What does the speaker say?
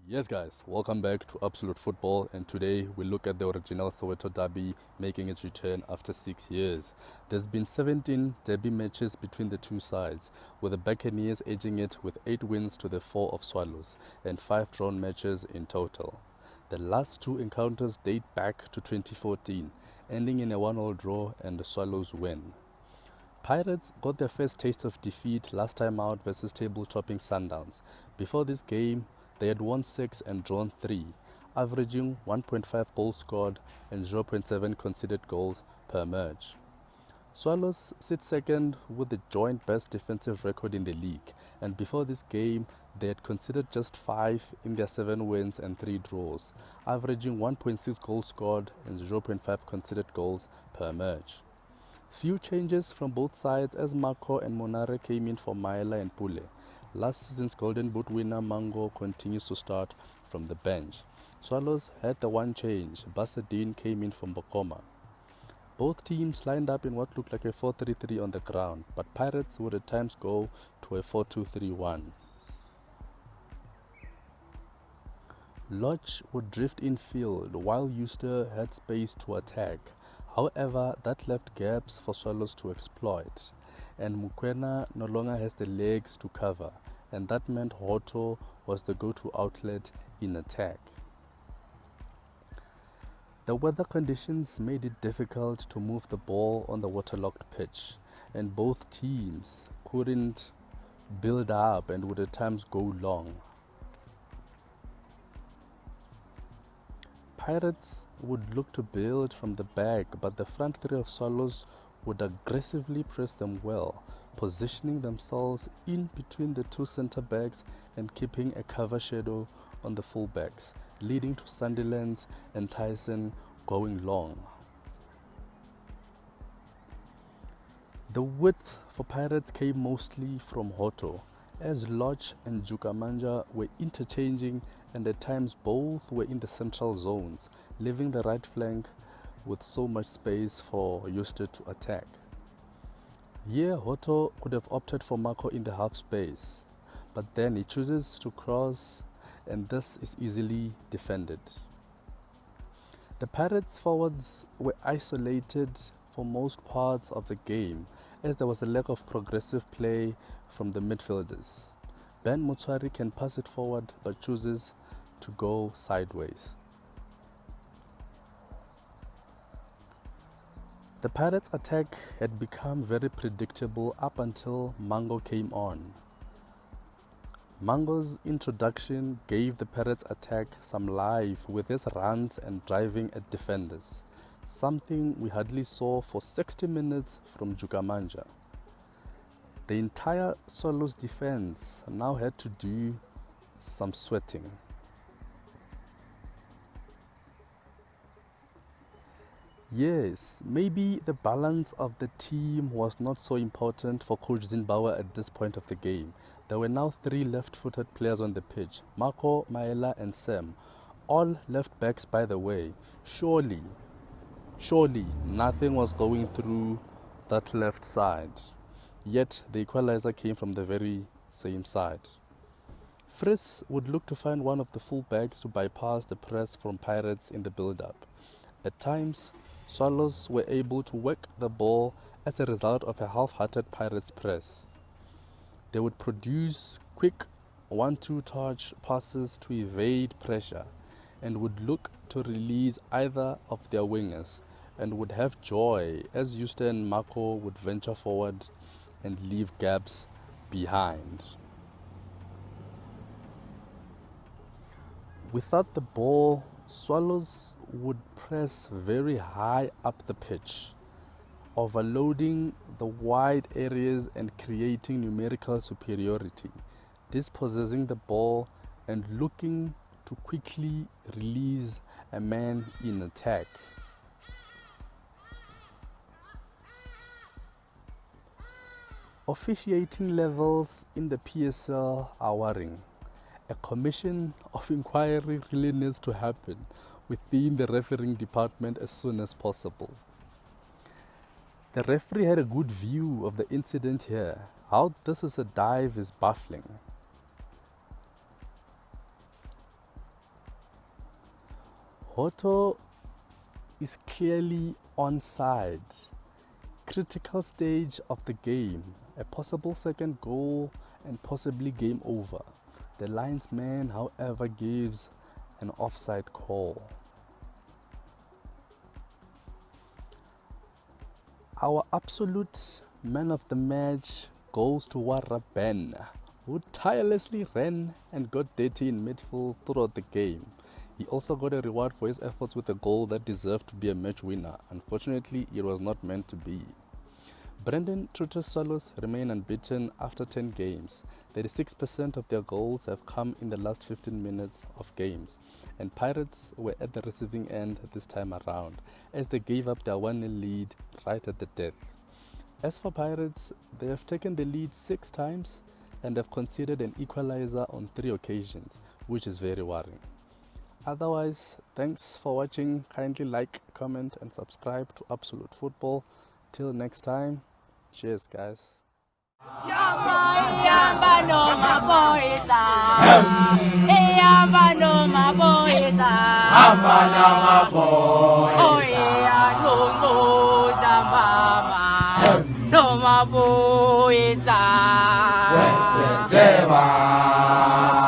Yes, guys, welcome back to Absolute Football, and today we look at the original Soweto Derby making its return after 6 years. There's been 17 derby matches between the two sides, with the Buccaneers edging it with 8 wins to the 4 of Swallows and 5 drawn matches in total. The last two encounters date back to 2014, ending in a 1-all draw and the Swallows win. Pirates got their first taste of defeat last time out versus table-topping Sundowns. Before this game, they had won 6 and drawn 3, averaging 1.5 goals scored and 0.7 conceded goals per merge. Swallows sit second with the joint best defensive record in the league, and before this game, they had conceded just 5 in their 7 wins and 3 draws, averaging 1.6 goals scored and 0.5 conceded goals per merge. Few changes from both sides as Mhango and Monare came in for Maela and Pule. Last season's Golden Boot winner Mhango continues to start from the bench. Swallows had the one change. Basadine came in from Bokoma. Both teams lined up in what looked like a 4-3-3 on the ground, but Pirates would at times go to a 4-2-3-1. Lodge would drift infield while Euster had space to attack. However, that left gaps for Swallows to exploit, and Mukwena no longer has the legs to cover, and that meant Hoto was the go-to outlet in attack. The weather conditions made it difficult to move the ball on the waterlogged pitch, and both teams couldn't build up and would at times go long. Pirates would look to build from the back, but the front three of Swallows would aggressively press them well, positioning themselves in between the two centre-backs and keeping a cover shadow on the full-backs, leading to Sunderland's and Tyson going long. The width for Pirates came mostly from Hoto, as Lodge and Jukamanja were interchanging, and at times both were in the central zones, leaving the right flank with so much space for Euster to attack. Here, Hoto could have opted for Mhango in the half space, but then he chooses to cross, and this is easily defended. The Pirates forwards were isolated for most parts of the game, as there was a lack of progressive play from the midfielders. Ben Motswari can pass it forward but chooses to go sideways. The Pirates' attack had become very predictable up until Mhango came on. Mhango's introduction gave the Pirates' attack some life with his runs and driving at defenders, something we hardly saw for 60 minutes from Jukamanja. The entire Swallows defense now had to do some sweating. Yes, maybe the balance of the team was not so important for Coach Zimbabwe at this point of the game. There were now 3 left-footed players on the pitch, Mhango, Maela and Sam, all left backs by the way. Surely nothing was going through that left side. Yet the equalizer came from the very same side. Fritz would look to find one of the full-backs to bypass the press from Pirates in the build-up. At times, Swallows were able to work the ball as a result of a half-hearted Pirates press. They would produce quick 1-2 touch passes to evade pressure and would look to release either of their wingers and would have joy as Euster and Mhango would venture forward and leave gaps behind. Without the ball, Swallows would press very high up the pitch, overloading the wide areas and creating numerical superiority, dispossessing the ball and looking to quickly release a man in attack. Officiating levels in the PSL are worrying. A commission of inquiry really needs to happen within the refereeing department as soon as possible. The referee had a good view of the incident here. How this is a dive is baffling. Soweto is clearly onside. Critical stage of the game. A possible second goal and possibly game over. The linesman, however, gives an offside call. Our absolute man of the match goes to Ben, who tirelessly ran and got dirty in midfield throughout the game. He also got a reward for his efforts with a goal that deserved to be a match winner. Unfortunately, it was not meant to be. Brendan Trutter's Swallows remain unbeaten after 10 games. 36% of their goals have come in the last 15 minutes of games. And Pirates were at the receiving end this time around, as they gave up their 1-0 lead right at the death. As for Pirates, they have taken the lead 6 times and have conceded an equalizer on 3 occasions, which is very worrying. Otherwise, thanks for watching. Kindly like, comment and subscribe to Absolute Football. Till next time, cheers guys. Yamba no maboisa, yamba no maboisa, yamba no maboisa, oh yeah, no zambama, no maboisa, West Benjema.